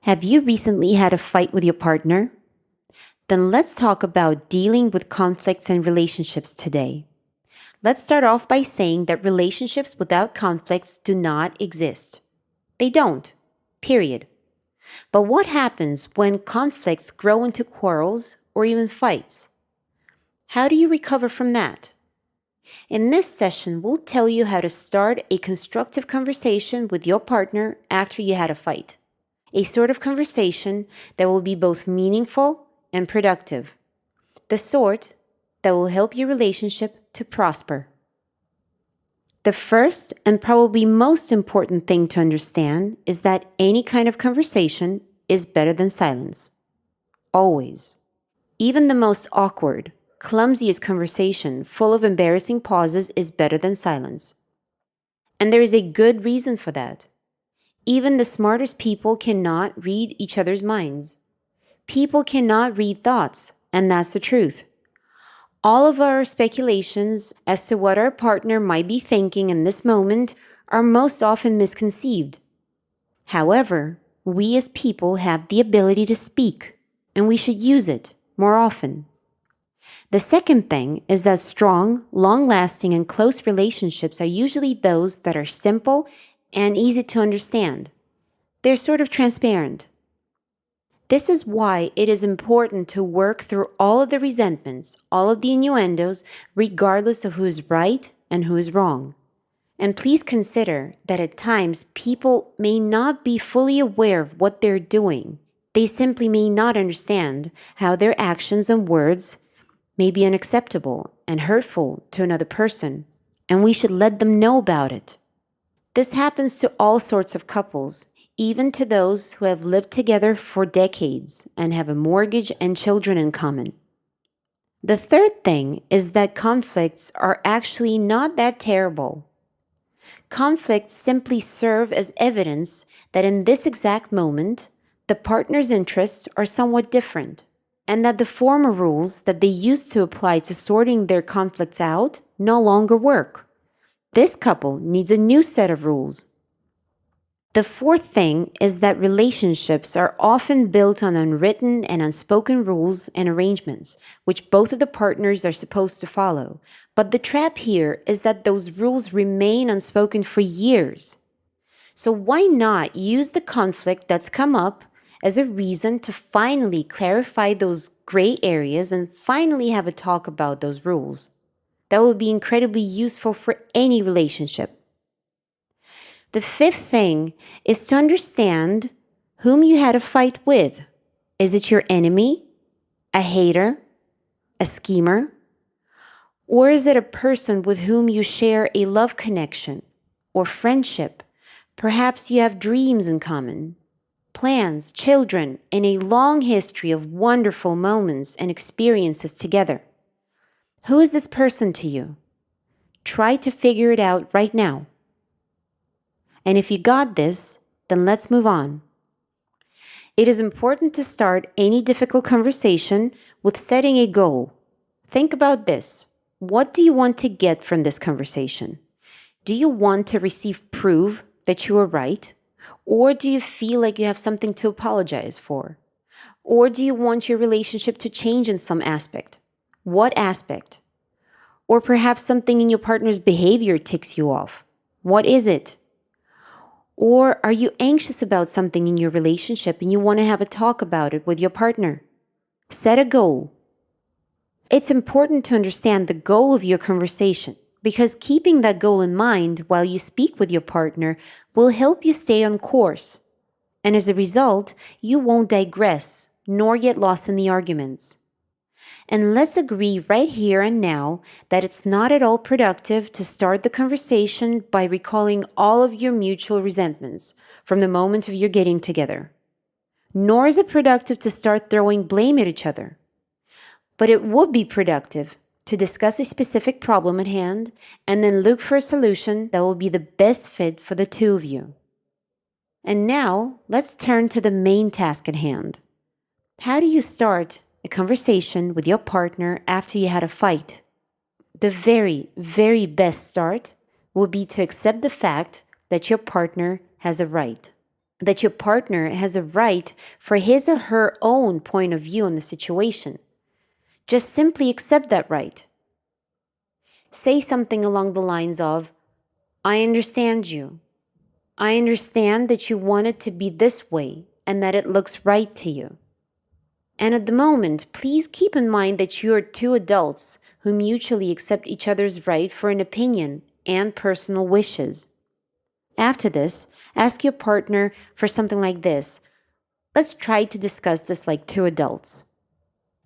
Have you recently had a fight with your partner? Then let's talk about dealing with conflicts and relationships today. Let's start off by saying that relationships without conflicts do not exist. They don't. Period. But what happens when conflicts grow into quarrels or even fights? How do you recover from that? In this session, we'll tell you how to start a constructive conversation with your partner after you had a fight. A sort of conversation that will be both meaningful and productive. The sort that will help your relationship to prosper. The first and probably most important thing to understand is that any kind of conversation is better than silence. Always. Even the most awkward, clumsiest conversation full of embarrassing pauses is better than silence. And there is a good reason for that. Even the smartest people cannot read each other's minds. People cannot read thoughts, and that's the truth. All of our speculations as to what our partner might be thinking in this moment are most often misconceived. However, we as people have the ability to speak, and we should use it more often. The second thing is that strong, long-lasting, and close relationships are usually those that are simple and easy to understand. They're sort of transparent. This is why it is important to work through all of the resentments, all of the innuendos, regardless of who is right and who is wrong. And please consider that at times people may not be fully aware of what they're doing. They simply may not understand how their actions and words may be unacceptable and hurtful to another person, and we should let them know about it. This happens to all sorts of couples, even to those who have lived together for decades and have a mortgage and children in common. The third thing is that conflicts are actually not that terrible. Conflicts simply serve as evidence that in this exact moment, the partner's interests are somewhat different, and that the former rules that they used to apply to sorting their conflicts out no longer work. This couple needs a new set of rules. The fourth thing is that relationships are often built on unwritten and unspoken rules and arrangements, which both of the partners are supposed to follow. But the trap here is that those rules remain unspoken for years. So why not use the conflict that's come up as a reason to finally clarify those gray areas and finally have a talk about those rules? That would be incredibly useful for any relationship. The fifth thing is to understand whom you had a fight with. Is it your enemy, a hater, a schemer? Or is it a person with whom you share a love connection or friendship? Perhaps you have dreams in common, plans, children, and a long history of wonderful moments and experiences together. Who is this person to you? Try to figure it out right now. And if you got this, then let's move on. It is important to start any difficult conversation with setting a goal. Think about this. What do you want to get from this conversation? Do you want to receive proof that you are right? Or do you feel like you have something to apologize for? Or do you want your relationship to change in some aspect? What aspect? Or perhaps something in your partner's behavior ticks you off. What is it? Or are you anxious about something in your relationship and you want to have a talk about it with your partner? Set a goal. It's important to understand the goal of your conversation, because keeping that goal in mind while you speak with your partner will help you stay on course. And as a result, you won't digress nor get lost in the arguments. And let's agree right here and now that it's not at all productive to start the conversation by recalling all of your mutual resentments from the moment of your getting together. Nor is it productive to start throwing blame at each other. But it would be productive to discuss a specific problem at hand and then look for a solution that will be the best fit for the two of you. And now, let's turn to the main task at hand. How do you start a conversation with your partner after you had a fight? The very, very best start would be to accept the fact that your partner has a right. that your partner has a right for his or her own point of view on the situation. Just simply accept that right. Say something along the lines of, I understand you. I understand that you want it to be this way and that it looks right to you. And at the moment, please keep in mind that you are two adults who mutually accept each other's right for an opinion and personal wishes. After this, ask your partner for something like this. Let's try to discuss this like two adults.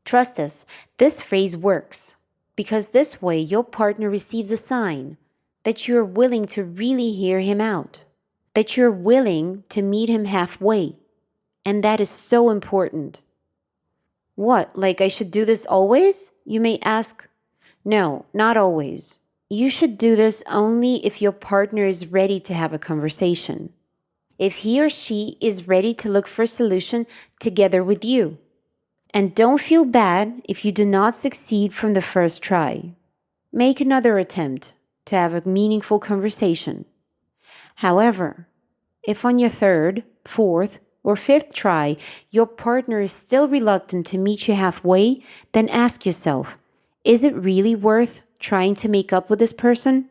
Trust us, this phrase works because this way your partner receives a sign that you're willing to really hear him out, that you're willing to meet him halfway. And that is so important. What, like I should do this always? You may ask. No, not always. You should do this only if your partner is ready to have a conversation. If he or she is ready to look for a solution together with you. And don't feel bad if you do not succeed from the first try. Make another attempt to have a meaningful conversation. However, if on your third, fourth, or fifth try, your partner is still reluctant to meet you halfway, then ask yourself, is it really worth trying to make up with this person?